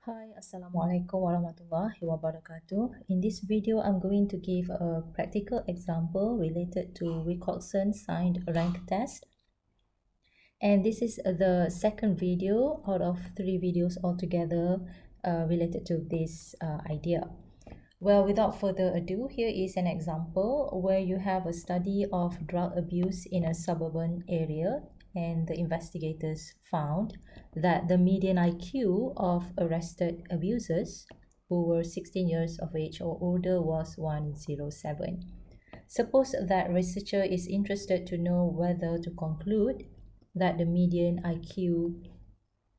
Hi, Assalamualaikum warahmatullahi wabarakatuh. In this video, I'm going to give a practical example related to Wilcoxon signed rank test. And this is the second video out of 3 videos altogether related to this idea. Well, without further ado, here is an example where you have a study of drug abuse in a suburban area, and the investigators found that the median IQ of arrested abusers who were 16 years of age or older was 107. Suppose that researcher is interested to know whether to conclude that the median IQ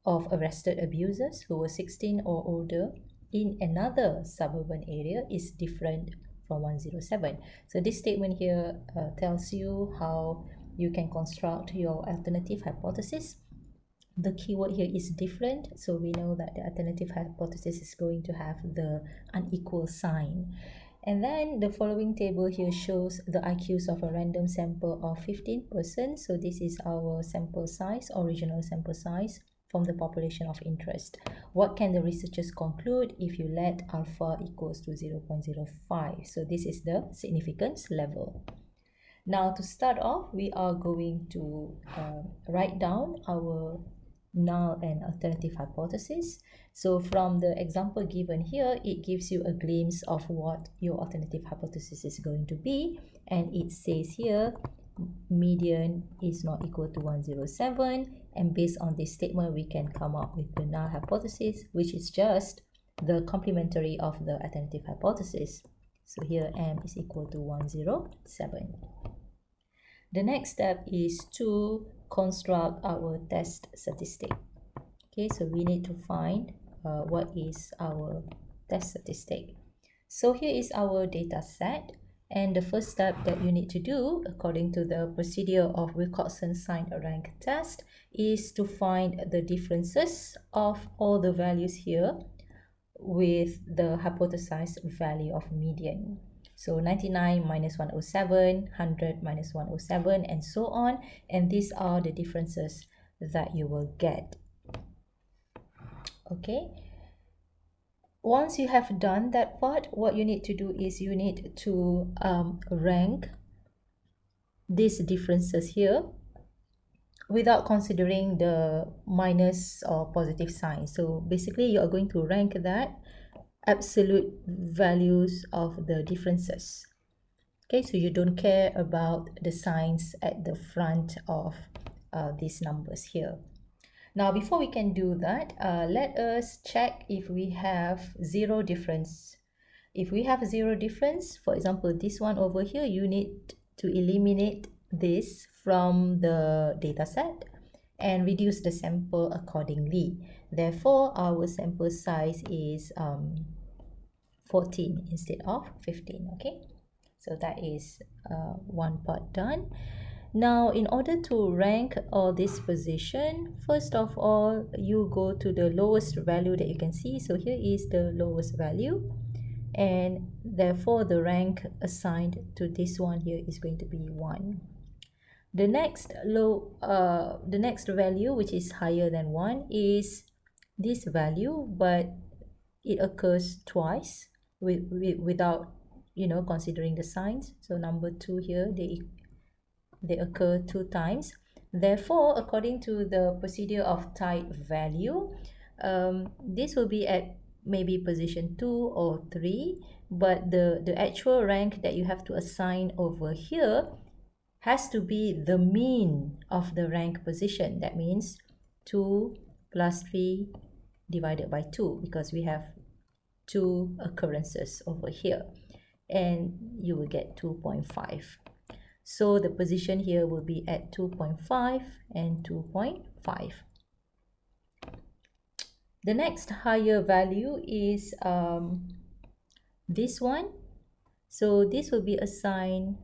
of arrested abusers who were 16 or older in another suburban area is different from 107. So this statement here tells you how you can construct your alternative hypothesis. The keyword here is different, so we know that the alternative hypothesis is going to have the unequal sign. And then the following table here shows the IQs of a random sample of 15 persons. So this is our sample size, original sample size from the population of interest. What can the researchers conclude if you let alpha equals to 0.05? So this is the significance level. Now to start off, we are going to write down our null and alternative hypothesis. So from the example given here, it gives you a glimpse of what your alternative hypothesis is going to be. And it says here, median is not equal to 107. And based on this statement, we can come up with the null hypothesis, which is just the complementary of the alternative hypothesis. So here m is equal to 107. The next step is to construct our test statistic. Okay, so we need to find what is our test statistic. So here is our data set, and the first step that you need to do according to the procedure of Wilcoxon signed rank test is to find the differences of all the values here with the hypothesized value of median. So 99 minus 107, 100 minus 107, and so on. And these are the differences that you will get. Okay. Once you have done that part, what you need to do is you need to rank these differences here without considering the minus or positive sign. So basically, you are going to rank that absolute values of the differences. Okay, so you don't care about the signs at the front of these numbers here. Now, before we can do that, let us check if we have zero difference. If we have zero difference, for example, this one over here, you need to eliminate this from the data set and reduce the sample accordingly. Therefore, our sample size is 14 instead of 15. Okay, so that is one part done. Now, in order to rank all this position, first of all, you go to the lowest value that you can see. So here is the lowest value, and therefore the rank assigned to this one here is going to be 1. The next value, which is higher than 1, is this value, but it occurs twice without considering the signs. So number 2 here, they occur 2 times. Therefore, according to the procedure of type value, this will be at maybe position 2 or 3, but the actual rank that you have to assign over here has to be the mean of the rank position. That means 2 plus 3 divided by 2, because we have 2 occurrences over here, and you will get 2.5. So the position here will be at 2.5 and 2.5. The next higher value is this one. So this will be assigned.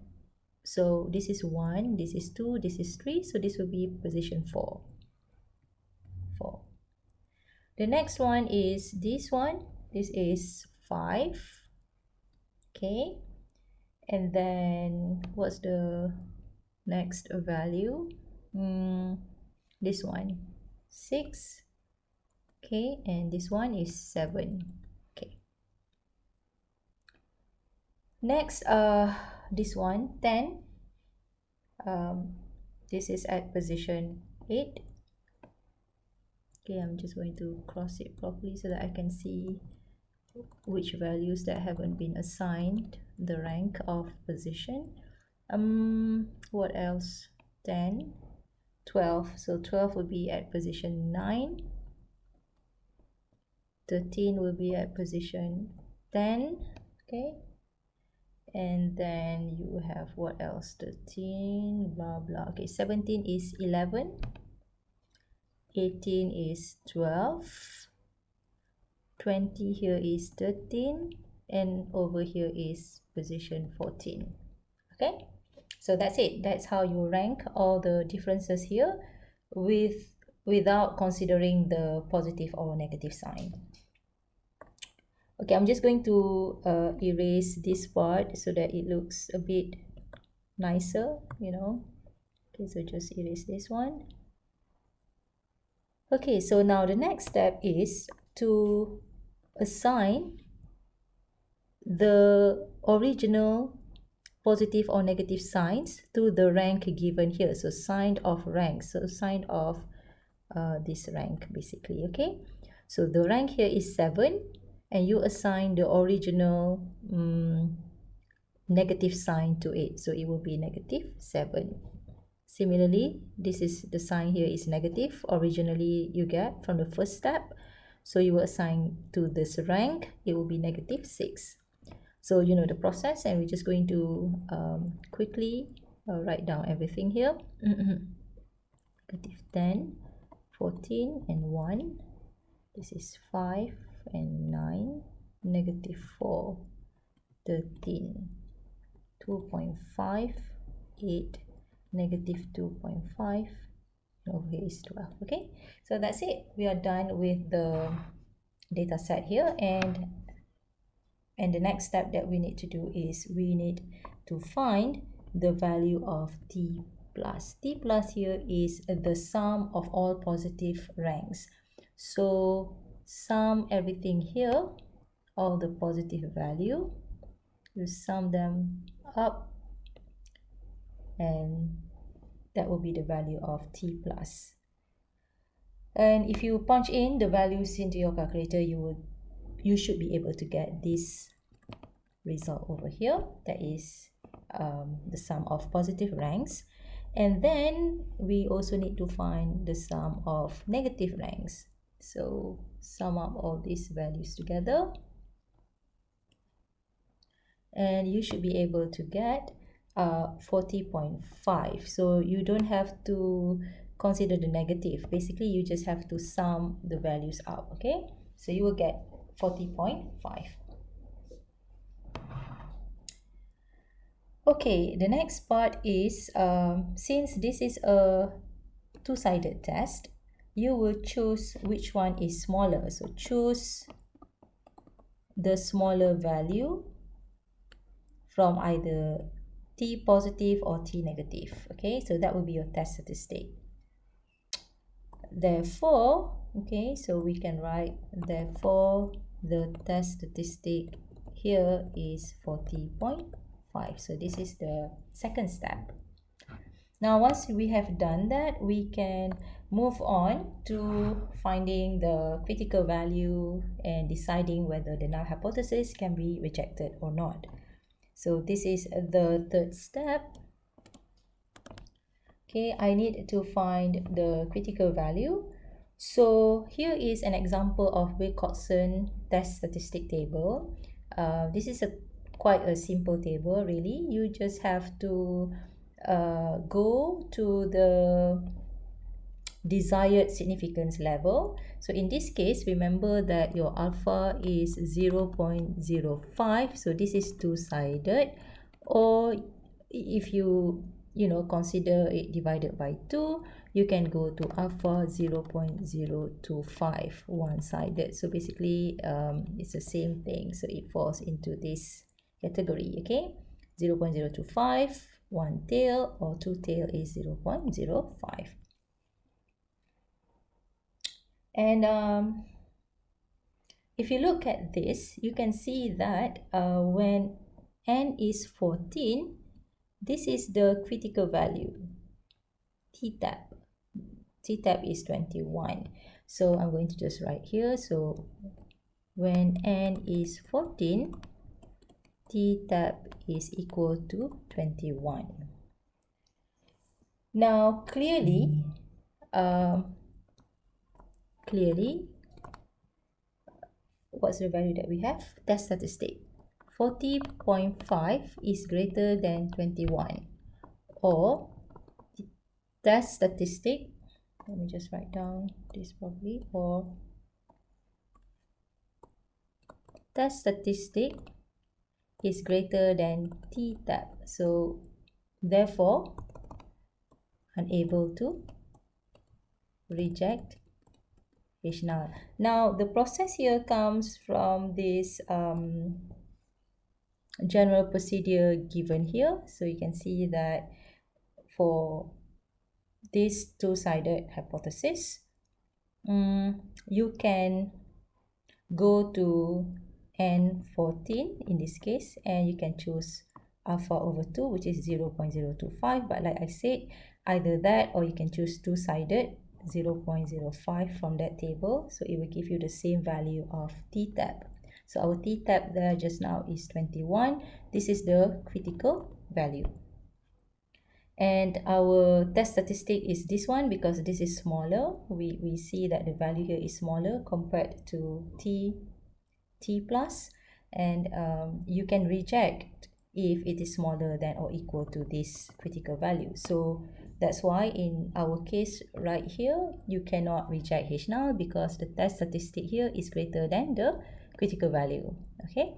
So this is 1, this is 2, this is 3. So this will be position 4. The next one is this one. This is 5. Okay. And then what's the next value? This one, 6. Okay, and this one is 7. Okay. Next, this one 10. This is at position 8. Okay, I'm just going to cross it properly so that I can see which values that haven't been assigned the rank of position. What else? 10, 12. So 12 will be at position 9. 13 will be at position 10. Okay. And then you have what else? 13, blah blah. Okay, 17 is 11. 18 is 12. 20 here is 13. And over here is position 14. Okay, so that's it. That's how you rank all the differences here without considering the positive or negative sign. Okay, I'm just going to erase this part so that it looks a bit nicer, you know. Okay, so just erase this one. Okay, so now the next step is to assign the original positive or negative signs to the rank given here. So sign of rank, so sign of this rank basically. Okay, so the rank here is 7 and you assign the original negative sign to it, so it will be negative 7. Similarly, this is the sign here is negative originally you get from the first step, so you will assign to this rank, it will be negative 6. So you know the process, and we're just going to quickly write down everything here. Negative 10, 14 and 1. This is 5 and 9. Negative 4, 13, 2.5, 8, negative 2.5. Over here is 12. Okay, so that's it. We are done with the data set here, and the next step that we need to do is we need to find the value of t plus. T plus here is the sum of all positive ranks. So sum everything here, all the positive value, you sum them up, and that will be the value of t plus. And if you punch in the values into your calculator, you should be able to get this result over here. That is the sum of positive ranks. And then we also need to find the sum of negative ranks. So sum up all these values together, and you should be able to get 40.5. So you don't have to consider the negative. Basically, you just have to sum the values up. Okay, so you will get 40.5. Okay, the next part is since this is a two-sided test, you will choose which one is smaller. So choose the smaller value from either t positive or t negative. Okay, so that will be your test statistic. Therefore, okay, so we can write therefore the test statistic here is 40.5. So this is the second step. Now once we have done that, we can move on to finding the critical value and deciding whether the null hypothesis can be rejected or not. So this is the third step. Okay, I need to find the critical value. So here is an example of Wilcoxon test statistic table. This is quite a simple table really. You just have to go to the desired significance level. So in this case, remember that your alpha is 0.05. So this is two-sided, or if you consider it divided by 2, you can go to alpha 0.025 one-sided. So basically it's the same thing, so it falls into this category. Okay, 0.025, one tail, or two tail is 0.05. And if you look at this, you can see that when n is 14, this is the critical value, t-tab. T-tab is 21. So I'm going to just write here. So when n is 14, t-tab is equal to 21. Now, clearly, what's the value that we have? Test statistic. 40.5 is greater than 21. Or test statistic, let me just write down this properly, or test statistic is greater than t-tab. So therefore, unable to reject H null. Now the process here comes from this general procedure given here. So you can see that for this two-sided hypothesis, you can go to n14 in this case, and you can choose alpha over 2, which is 0.025. But like I said, either that or you can choose two-sided 0.05 from that table. So it will give you the same value of t-tab. So our t-tab there just now is 21. This is the critical value. And our test statistic is this one because this is smaller. We see that the value here is smaller compared to t plus, and you can reject if it is smaller than or equal to this critical value. So that's why in our case right here, you cannot reject H null because the test statistic here is greater than the critical value. Okay,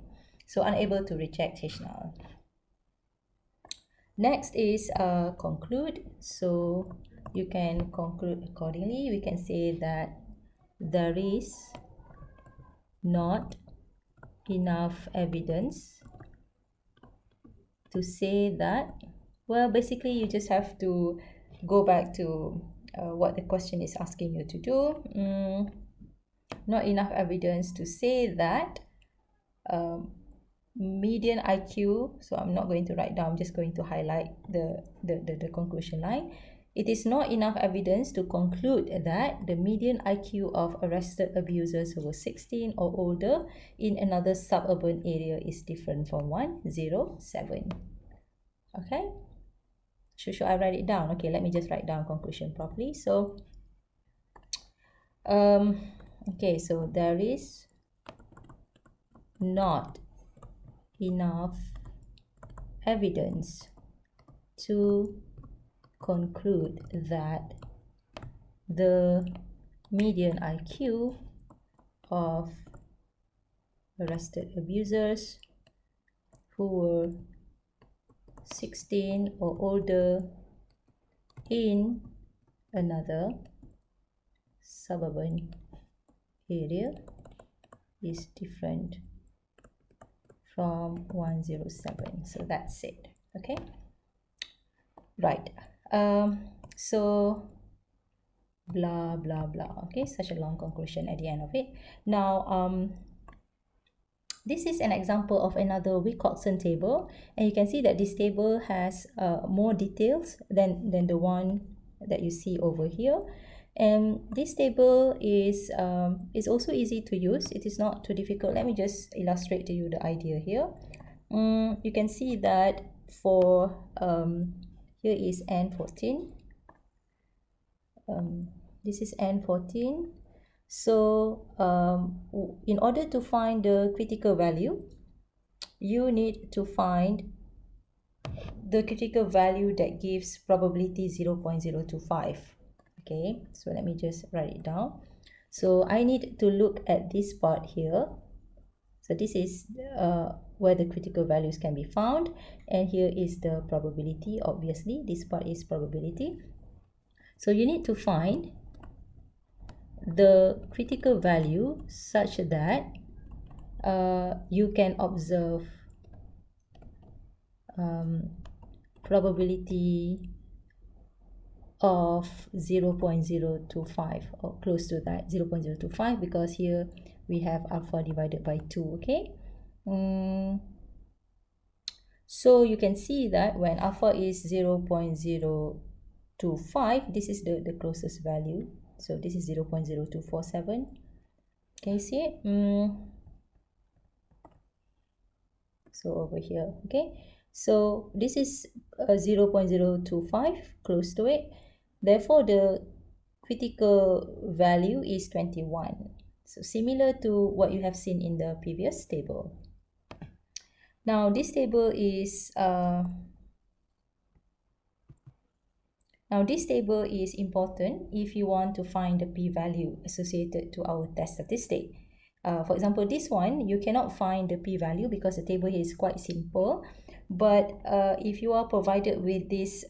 so unable to reject H null. Next is conclude. So you can conclude accordingly. We can say that there is not enough evidence to say that, well, basically you just have to go back to what the question is asking you to do. Not enough evidence to say that median IQ, so I'm not going to write down, I'm just going to highlight the conclusion line. It is not enough evidence to conclude that the median IQ of arrested abusers who were 16 or older in another suburban area is different from 107. Okay, should I write it down? Okay, let me just write down conclusion properly. So okay, so there is not enough evidence to conclude that the median IQ of arrested abusers who were 16 or older in another suburban area is different from 107. So that's it. Okay, right. So blah blah blah. Okay, such a long conclusion at the end of it. Now this is an example of another Wilcoxon table, and you can see that this table has more details than the one that you see over here. And this table is also easy to use. It is not too difficult. Let me just illustrate to you the idea here. You can see that for here is n14. This is n14. So in order to find the critical value, you need to find the critical value that gives probability 0.025. Okay, so let me just write it down. So I need to look at this part here. So this is where the critical values can be found, and here is the probability. Obviously, this part is probability. So you need to find the critical value such that you can observe probability of 0.025 or close to that 0.025, because here we have alpha divided by 2. Okay, so you can see that when alpha is 0.025, this is the closest value. So this is 0.0247. Can you see it? So over here. Okay, so this is 0.025, close to it. Therefore the critical value is 21. So similar to what you have seen in the previous table. Now this table is important if you want to find the p-value associated to our test statistic. For example, this one, you cannot find the p-value because the table here is quite simple. But if you are provided with this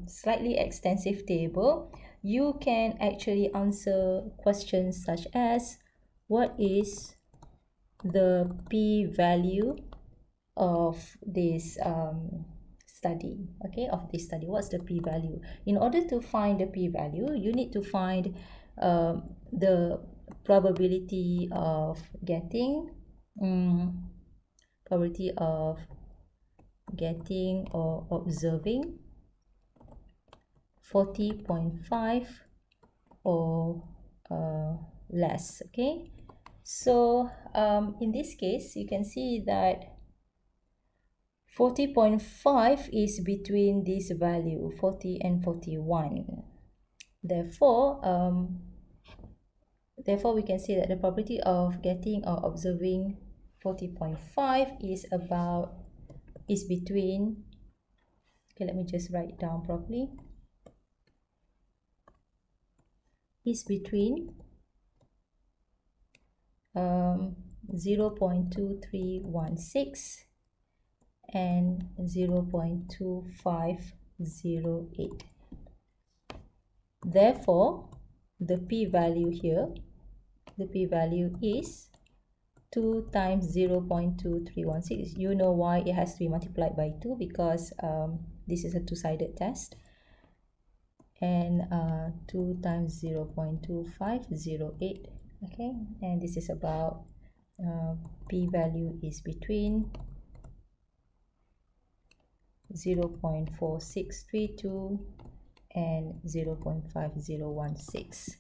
slightly extensive table, you can actually answer questions such as, what is the p-value of this study? Okay, of this study, what's the p-value? In order to find the p-value, you need to find the probability of getting or observing 40.5 or less. Okay, so in this case, you can see that 40.5 is between this value 40 and 41. Therefore we can say that the probability of getting or observing 40.5 is between, okay, let me just write it down properly, is between 0.2316 and 0.2508. Therefore, the p-value here, the p-value is 2 times 0.2316. You know why it has to be multiplied by 2, because this is a two-sided test. And 2 times 0.2508. Okay, and this is about p-value is between 0.4632 and 0.5016.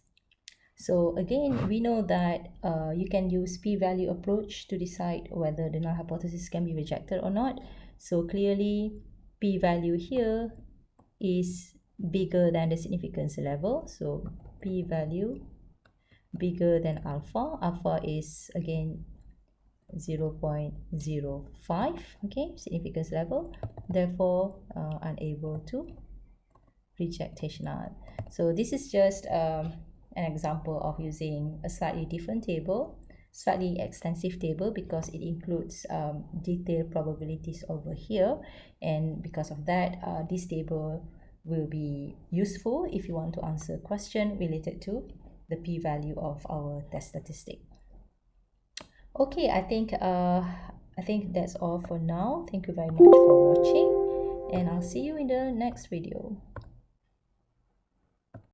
So again, we know that you can use p-value approach to decide whether the null hypothesis can be rejected or not. So clearly p-value here is bigger than the significance level. So p-value bigger than alpha. Alpha is again 0.05. okay, significance level. Therefore unable to reject null. So this is just an example of using a slightly different table, slightly extensive table, because it includes detailed probabilities over here, and because of that this table will be useful if you want to answer a question related to the p-value of our test statistic. Okay, I think that's all for now. Thank you very much for watching, and I'll see you in the next video.